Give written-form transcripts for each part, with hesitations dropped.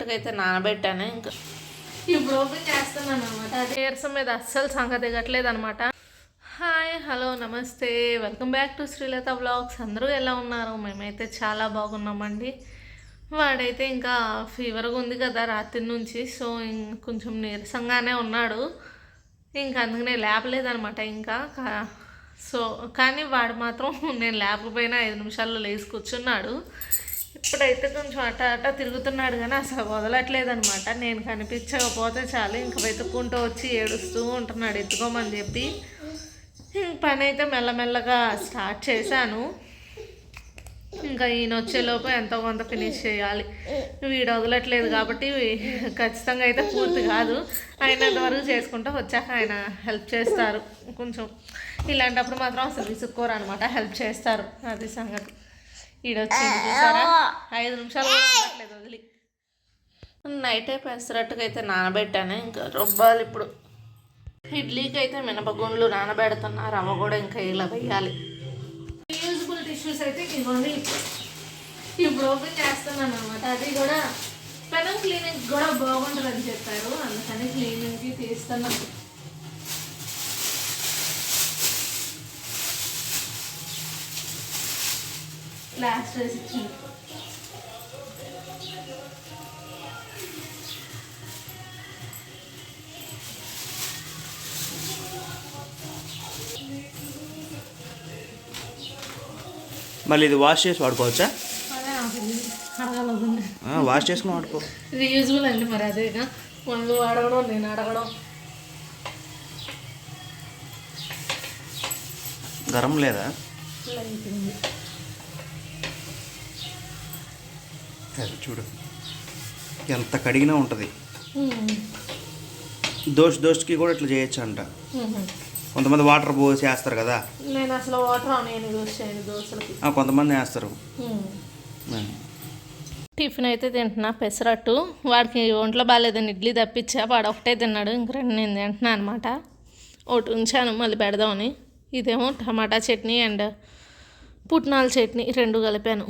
పెసరట్టుకు అయితే నానబెట్టాను. ఇంకా ఇప్పుడు ఓపెన్ చేస్తున్నాను అనమాట. అది నీరసం మీద అస్సలు సంగతి దిగట్లేదు అనమాట. హాయ్, హలో, నమస్తే, welcome back to Srilatha vlogs. అందరూ ఎలా ఉన్నారు? మేమైతే చాలా బాగున్నామండి. వాడైతే ఇంకా ఫీవర్గా ఉంది కదా రాత్రి నుంచి, సో కొంచెం నీరసంగానే ఉన్నాడు. ఇంకా అందుకనే లేపలేదనమాట ఇంకా. సో కానీ వాడు మాత్రం నేను లేకపోయినా 5 నిమిషాల్లో లేచి కూర్చున్నాడు. ఇప్పుడైతే కొంచెం అట తిరుగుతున్నాడు కానీ అసలు వదలట్లేదనమాట. నేను కనిపించకపోతే చాలు ఇంకా వెతుక్కుంటూ వచ్చి ఏడుస్తూ ఉంటున్నాడు ఎత్తుకోమని చెప్పి. పని అయితే మెల్లమెల్లగా స్టార్ట్ చేశాను. ఇంకా ఈయన వచ్చేలోపు ఎంతో కొంత ఫినిష్ చేయాలి. వీడు వదలట్లేదు కాబట్టి ఖచ్చితంగా అయితే పూర్తి కాదు. అయినంత వరకు చేసుకుంటూ వచ్చాక ఆయన హెల్ప్ చేస్తారు. కొంచెం ఇలాంటప్పుడు మాత్రం అసలు విసుక్కోరు అనమాట, హెల్ప్ చేస్తారు. అది సంగతి. ఈడొచ్చి చూసారా 5 నిమిషాలు వదలట్లేదు వదిలి. నైటే పెసరట్టుకు అయితే నానబెట్టాను. ఇంకా రుబ్బాలి ఇప్పుడు. ఇడ్లీకి అయితే మినపగుండ్లు నానబెడుతున్నా. రవ్వ కూడా ఇంకా ఇలా వేయాలి. యూజ్ఫుల్ టిష్యూస్ అయితే ఇవ్వండి. ఇప్పుడు ఓపెన్ చేస్తున్నాను అనమాట. అది కూడా పెనం క్లీనింగ్ కూడా బాగుంటుందని చెప్పారు, అందుకని క్లీనింగ్కి తీస్తున్నాను. లాస్ట్ రైస్ ఇచ్చింది. మళ్ళీ ఇది వాష్ చేసి వాడుకోవచ్చా? అడగలదండి, వాష్ చేసుకుని వాడుకో. రీయూజబుల్ అండి. మరి అదేగా వాళ్ళు అడగడం నేను అడగడం. గరం లేదా? చూడు ఎంత కడిగినా ఉంటుంది. దోశకి కూడా ఇట్లా చేయొచ్చు అంట. కొంతమంది వాటర్ పోసి వేస్తారు కదా. నేను అసలు వాటర్ దోశలకి కొంతమంది వేస్తారు. టిఫిన్ అయితే తింటున్నా పెసరట్టు. వాడికి ఒంట్లో బాగాలేదని ఇడ్లీ తప్పించా, వాడు ఒకటే తిన్నాడు. ఇంక 2 నేను తింటున్నా అనమాట. ఒకటి ఉంచాను మళ్ళీ పెడదామని. ఇదేమో టమాటా చట్నీ అండ్ పుట్నాల చట్నీ 2 కలిపాను.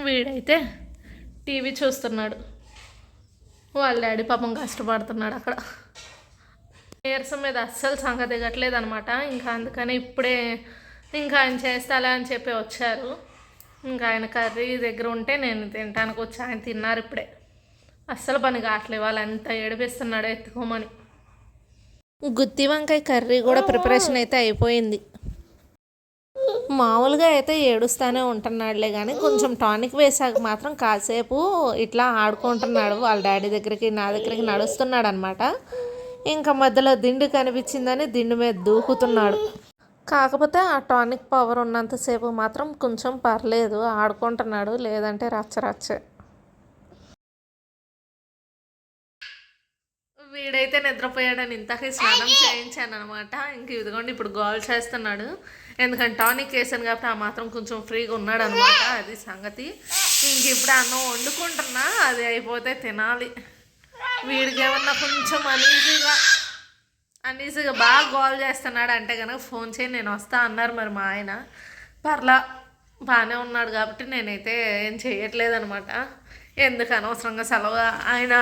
వీడైతే టీవీ చూస్తున్నాడు. వాళ్ళ డాడీ పాపం కష్టపడుతున్నాడు అక్కడ. నీరసం మీద అస్సలు సంగతి దిగట్లేదు అనమాట. ఇంకా అందుకని ఇప్పుడే ఇంకా ఆయన చేస్తాలే అని చెప్పి వచ్చారు. ఇంకా ఆయన కర్రీ దగ్గర ఉంటే నేను తినడానికి వచ్చి ఆయన తిన్నారు ఇప్పుడే. అస్సలు పని కావట్లేదు, వాళ్ళు ఎంత ఏడిపిస్తున్నాడో ఎత్తుకోమని. గుత్తి వంకాయ కర్రీ కూడా ప్రిపరేషన్ అయితే అయిపోయింది. మామూలుగా అయితే ఏడుస్తూనే ఉంటున్నాడులే కానీ కొంచెం టానిక్ వేసాక మాత్రం కాసేపు ఇట్లా ఆడుకుంటున్నాడు. వాళ్ళ డాడీ దగ్గరికి నా దగ్గరికి నడుస్తున్నాడు అనమాట. ఇంకా మధ్యలో దిండు కనిపించిందని దిండు మీద దూకుతున్నాడు. కాకపోతే ఆ టానిక్ పవర్ ఉన్నంతసేపు మాత్రం కొంచెం పర్లేదు, ఆడుకుంటున్నాడు. లేదంటే రచ్చరచ్చే. వీడైతే నిద్రపోయాడని ఇంతకీ స్నానం చేయించాను అనమాట. ఇంక ఇదిగోండి ఇప్పుడు గోల్ చేస్తున్నాడు. ఎందుకంటే టానిక్ వేసాను కాబట్టి ఆ మాత్రం కొంచెం ఫ్రీగా ఉన్నాడు అనమాట. అది సంగతి. ఇంక ఇప్పుడు అన్నం వండుకుంటున్నా, అది అయిపోతే తినాలి. వీడికి ఏమన్నా కొంచెం అనీజీగా బాగా గోల్ చేస్తున్నాడు అంటే కనుక ఫోన్ చేయి నేను వస్తా అన్నారు మరి మా ఆయన. పర్లా బాగానే ఉన్నాడు కాబట్టి నేనైతే ఏం చేయట్లేదు అనమాట. ఎందుకు అనవసరంగా సెలవు ఆయన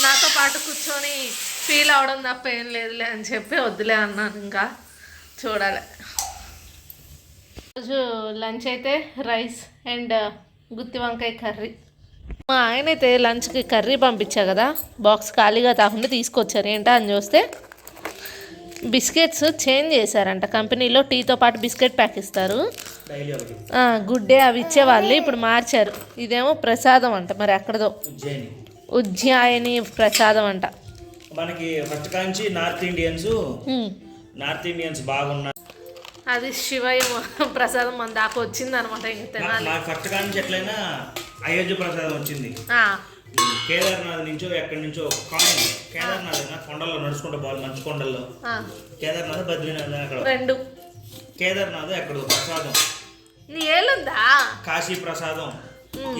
నాతో పాటు కూర్చొని ఫీల్ అవడం తప్ప ఏం లేదులే అని చెప్పి వద్దులే అన్నాను. ఇంకా చూడాలి. రోజు లంచ్ అయితే రైస్ అండ్ గుత్తి వంకాయ కర్రీ. మా ఆయన అయితే లంచ్కి కర్రీ పంపించా కదా, బాక్స్ ఖాళీగా కాకుండా తీసుకొచ్చారు. ఏంటా అని చూస్తే బిస్కెట్స్ చేంజ్ చేశారంట. కంపెనీలో టీతో పాటు బిస్కెట్ ప్యాక్ ఇస్తారు, గుడ్ డే అవి ఇచ్చేవాళ్ళు. ఇప్పుడు మార్చారు. ఇదేమో ప్రసాదం అంట, మరి ఎక్కడదో ఉజ్జాయిని ప్రసాదం అంట. మనకి ఫస్ట్ కాంచి నార్త్ ఇండియన్స్ బాగున్నారు. అది శివయ్య ప్రసాదం మన దాకా వచ్చింది అనమాట. ఇంక తినాలి. ఫస్ట్ కాంచి ఎట్లయినా అయోధ్య ప్రసాదం వచ్చింది. కేదార్నాథ్ నుంచో ఎక్కడి నుంచో కాయిన్. కేదార్నాథ్ కొండల్లో నడుచుకుంటూ పోవాలి, మంచు కొండల్లో. కేదార్నాథ్ బద్రీనాథ్ అక్కడ 2. కేదార్నాథ్ ఎక్కడ ప్రసాదం కాశీ ప్రసాదం.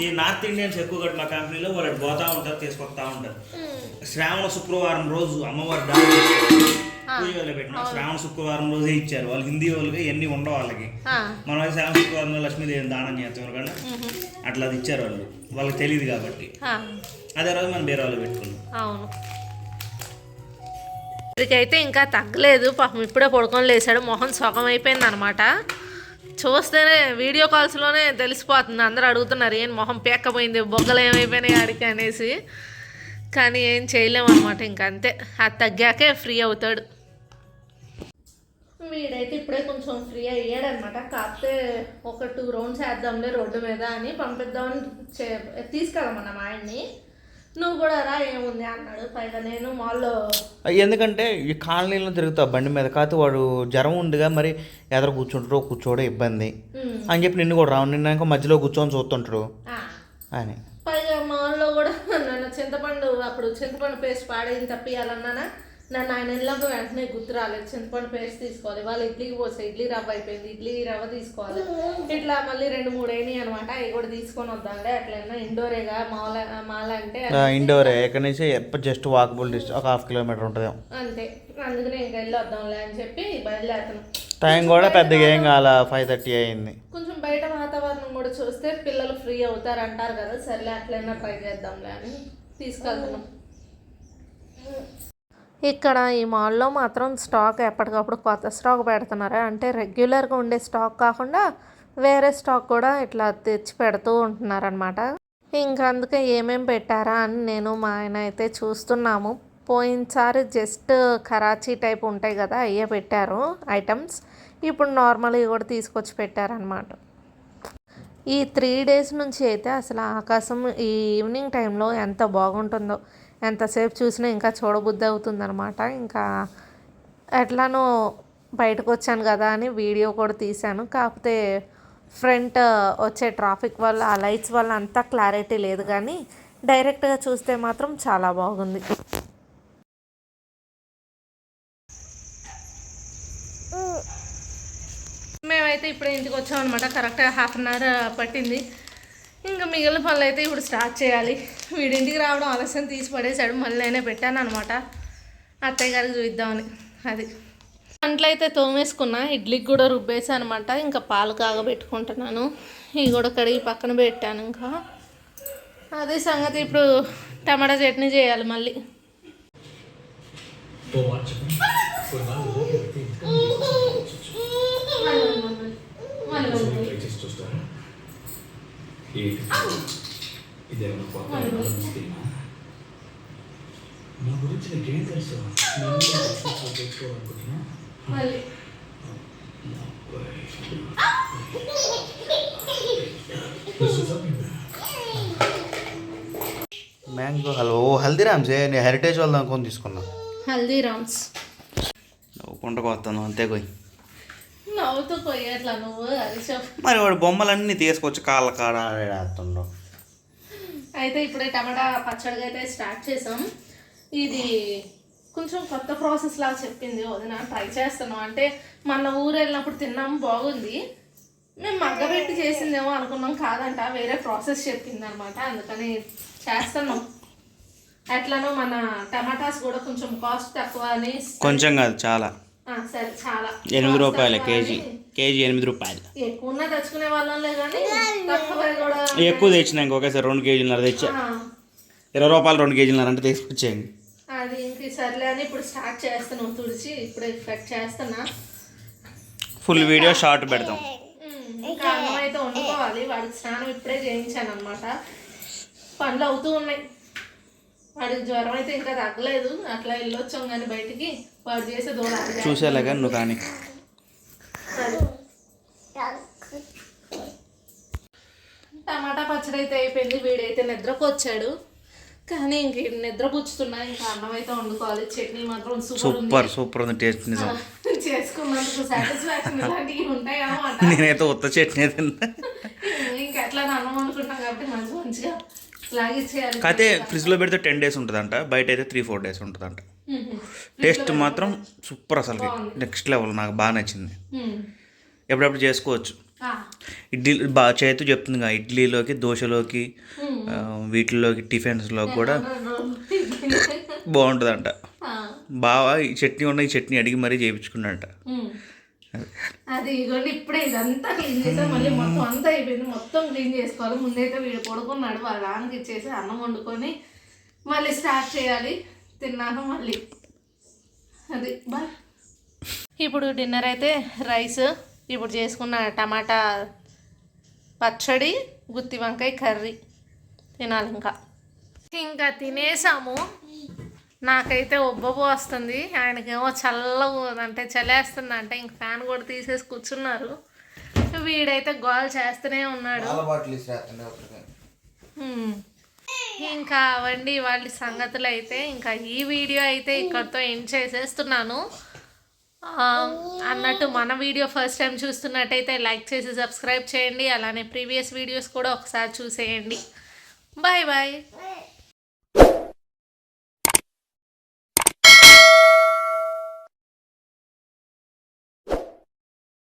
ఈ నార్త్ ఇండియన్స్ ఎక్కువగా మా కంపెనీలో వాళ్ళు పోతా ఉంటారు, తీసుకొస్తా ఉంటారు. శ్రావణ శుక్రవారం రోజు అమ్మవారి డాలి పూజలో పెట్టిన శ్రావణ శుక్రవారం రోజే ఇచ్చారు. వాళ్ళు హిందీ వాళ్ళకి ఎన్ని ఉండవు వాళ్ళకి. మనం శ్రావణ శుక్రవారం లక్ష్మీదేవిని దానం చేస్తాం కానీ అట్లా అది ఇచ్చారు వాళ్ళకి తెలియదు కాబట్టి. అదే రోజు మనం బీరాలో పెట్టుకున్నాం. అవును. ఇక్కడికైతే ఇంకా తగ్గలేదు పాపం, ఇప్పుడే పడుకొని లేచాడు. మొహం సగం అయిపోయింది అనమాట. చూస్తేనే వీడియో కాల్స్లోనే తెలిసిపోతుంది. అందరూ అడుగుతున్నారు ఏం మొహం పేక్కపోయింది, బొగ్గలు ఏమైపోయినాయి ఆడికి అనేసి. కానీ ఏం చేయలేము అనమాట, ఇంకా అంతే. అది తగ్గాకే ఫ్రీ అవుతాడు. వీడైతే ఇప్పుడే కొంచెం ఫ్రీ అయ్యాడనమాట. కాకపోతే ఒక 2 రౌండ్స్ వేద్దాంలే రోడ్డు మీద అని పంపిద్దామని తీసుకెళ్ళమన్నా మా ఆయన్ని. నువ్వు కూడా రా ఏముంది అన్నాడు. పైగా నేను మాల్లో ఎందుకంటే ఈ కాలనీలో తిరుగుతావు బండి మీద, కాకపోతే వాడు జ్వరం ఉందిగా, మరి ఎదురు కూర్చోవడం ఇబ్బంది అని చెప్పి నిన్ను కూడా రావు, నిన్న ఇంకా మధ్యలో కూర్చొని చూస్తుంటారు అని. పైగా మాల్లో కూడా నన్ను చింతపండు పేస్ట్ పాడేది తప్పియాలన్నానా, నన్ను ఆయన వెళ్ళినప్పుడు వెంటనే గుర్తు రాలేదు. చింతపండు పేస్ట్ తీసుకోవాలి, వాళ్ళు ఇడ్లీకి పోస్తే ఇడ్లీ రవ్వ అయిపోయింది, ఇడ్లీ రవ్వ తీసుకోవాలి. ఇట్లా మళ్ళీ 2-3 అయినాయి అనమాట. అవి కూడా తీసుకొని వద్దాంలే, అట్లన్నా ఇండోరేగా మాల అంటే ఇండోరే ఇక్కడ నుంచి జస్ట్ వాకబుల్ డిస్టెన్స్, ఒక 1/2 కిలోమీటర్ ఉంటుంది అంతే. అందుకనే ఇంకా వెళ్ళి వద్దాంలే అని చెప్పి బయలుదేరుతాను. టైం కూడా పెద్దగా ఏం కాల, 5:30 అయింది. కొంచెం బయట వాతావరణం కూడా చూస్తే పిల్లలు ఫ్రీ అవుతారు అంటారు కదా, సర్లే అట్లయినా ట్రై చేద్దాంలే అని తీసుకెళ్తున్నాం. ఇక్కడ ఈ మాల్లో మాత్రం స్టాక్ ఎప్పటికప్పుడు కొత్త స్టాక్ పెడుతున్నారు. అంటే రెగ్యులర్గా ఉండే స్టాక్ కాకుండా వేరే స్టాక్ కూడా ఇట్లా తెచ్చి పెడుతూ ఉంటున్నారనమాట. ఇంకా అందుకే ఏమేమి పెట్టారా అని నేను మా ఆయన అయితే చూస్తున్నాము. పోయినసారి జస్ట్ కరాచీ టైప్ ఉంటాయి కదా, అయ్యే పెట్టారు ఐటమ్స్. ఇప్పుడు నార్మల్గా కూడా తీసుకొచ్చి పెట్టారనమాట. ఈ 3 days నుంచి అయితే అసలు ఆకాశం ఈ ఈవినింగ్ టైంలో ఎంత బాగుంటుందో, ఎంతసేపు చూసినా ఇంకా చూడబుద్ధి అవుతుందనమాట. ఇంకా ఎట్లానో బయటకు వచ్చాను కదా అని వీడియో కూడా తీశాను. కాకపోతే ఫ్రంట్ వచ్చే ట్రాఫిక్ వల్ల, ఆ లైట్స్ వల్ల అంతా క్లారిటీ లేదు, కానీ డైరెక్ట్గా చూస్తే మాత్రం చాలా బాగుంది. మేమైతే ఇప్పుడే ఇంటికి వచ్చామన్నమాట. కరెక్ట్గా 1/2 hour పట్టింది. ఇంకా మిగిలిన పనులు అయితే ఇప్పుడు స్టార్ట్ చేయాలి. వీడింటికి రావడం ఆలస్యం, తీసి పడేసాడు. మళ్ళీ నేనే పెట్టాను అనమాట అత్తయ్య గారికి చూద్దామని. అది అంట్లో అయితే తోమేసుకున్నా, ఇడ్లీకి కూడా రుబ్బేసా అనమాట. ఇంకా పాలు కాగబెట్టుకుంటున్నాను. ఇవి కూడా కడిగి పక్కన పెట్టాను. ఇంకా అదే సంగతి. ఇప్పుడు టమాటా చట్నీ చేయాలి మళ్ళీ. నా గురించి నీకేం తెలుసు? తెలుసుకోవాలనుకుంటున్నా. మ్యాంగో హల్వా. ఓ హల్దీరామ్స్, నేను హెరిటేజ్ వాళ్ళ అనుకొని తీసుకున్నా. హల్దీరామ్స్ నవ్వుకుంటూ వస్తాను అంతే. పోయి నవ్వుతూ పోయేట్లా నువ్వు, అది చెప్పు. మరి వాడు బొమ్మలన్నీ తీసుకొచ్చి కాళ్ళ కాడ ఆడేస్తుండ్రు. అయితే ఇప్పుడే టమాటా పచ్చడిగా అయితే స్టార్ట్ చేసాం. ఇది కొంచెం కొత్త ప్రాసెస్ లాగా చెప్పింది వదిన, ట్రై చేస్తాను. అంటే మన ఊరు వెళ్ళినప్పుడు తిన్నాం, బాగుంది. మేము మగ్గబెట్టి చేసిందేమో అనుకున్నాం, కాదంట వేరే ప్రాసెస్ చెప్పింది అనమాట. అందుకని చేస్తున్నాం. ఎట్లానో మన టమాటాస్ కూడా కొంచెం కాస్ట్ తక్కువ అని. కొంచెం కాదు, చాలా. సరే, చాలా 8 రూపాయలు కేజీ. 8 రూపాయలు. ఎక్కువ తెచ్చుకునే వాళ్ళంలే, కానీ తక్కువ కూడా ఎక్కువ తెచ్చినాక ఒకేసారి 2 కేజీలన్నర తెచ్చా. 20 రూపాయలు 2 కేజీలన్నర అంటే తీసుకొచ్చేయండి. అది ఇంక సర్లే అని ఇప్పుడు స్టార్ట్ చేస్తాను. తుడిచి ఇప్పుడే కట్ చేస్తున్నా. ఫుల్ వీడియో షార్ట్ పెడతాం. ఇంకా అన్నం అయితే వండుకోవాలి. వాడికి స్నానం ఇప్పుడే చేయించాను అనమాట. పనులు అవుతూ ఉన్నాయి. వాడికి జ్వరం అయితే ఇంకా తగ్గలేదు. అట్లా వెళ్ళొచ్చాం కానీ బయటికి, వాడు చేసే దూరం చూసేలాగా నువ్వు కానీ. టమాటా పచ్చడి అయితే అయిపోయింది. వీడైతే నిద్రకు వచ్చాడు, కానీ ఇంక నిద్రపుచ్చుతున్నా. ఇంకా అన్నం అయితే వండుకోవాలి. చట్నీ మాత్రం సూపర్ ఉంది టేస్ట్. నిజం చేసుకున్నందుకు సాటిస్ఫాక్షన్ ఇలాంటివి ఉంటాయి అన్నమాట. నేనైతే ఉత్త చట్నీ తిన్నా. ఇంకెట్లా అన్నం వండుకుంటాం కాబట్టి మంచిగా లాగిచ్చేయాలి. అయితే ఫ్రిడ్జ్లో పెడితే 10 days ఉంటుందంట, బయట అయితే 3-4 days ఉంటుందంట. టేస్ట్ మాత్రం సూపర్, అసలు నెక్స్ట్ లెవెల్. నాకు బాగా నచ్చింది. ఎప్పుడప్పుడు చేసుకోవచ్చు. ఇడ్లీ బాగా చేతు చెప్తుందిగా, ఇడ్లీలోకి, దోశలోకి, వీటిలోకి, టిఫిన్స్లోకి కూడా బాగుంటుందంట. బాగా ఈ చట్నీ ఉన్న, ఈ చట్నీ అడిగి మరీ చేయించుకున్నట్ట. అది ఇదిగోండి ఇప్పుడే ఇదంతా క్లీన్ చేసాం. మళ్ళీ మొత్తం అంతా అయిపోయింది. మొత్తం క్లీన్ చేసుకోవాలి. ముందైతే వీడు పడుకున్నాడు, వాళ్ళ నాన్నకి ఇచ్చేసి అన్నం వండుకొని మళ్ళీ స్టార్ట్ చేయాలి. తిన్నాను మళ్ళీ అది బాయ్. ఇప్పుడు డిన్నర్ అయితే రైస్, ఇప్పుడు చేసుకున్న టమాటా పచ్చడి, గుత్తి వంకాయ కర్రీ తినాలి. ఇంకా తినేసాము. నాకైతే ఒబ్బొబ్బు వస్తుంది, ఆయనకేమో అంటే చలేస్తుంది అంటే ఇంక ఫ్యాన్ కూడా తీసేసి కూర్చున్నారు. వీడైతే గోల్ చేస్తూనే ఉన్నాడు. ఇంకా అవండి వాళ్ళ సంగతులు అయితే. ఇంకా ఈ వీడియో అయితే ఇక్కడితో ఎండ్ చేసేస్తున్నాను. అన్నట్టు మన వీడియో ఫస్ట్ టైం చూస్తున్నట్టయితే లైక్ చేసి సబ్స్క్రైబ్ చేయండి. అలానే ప్రీవియస్ వీడియోస్ కూడా ఒకసారి చూసేయండి. Bye bye.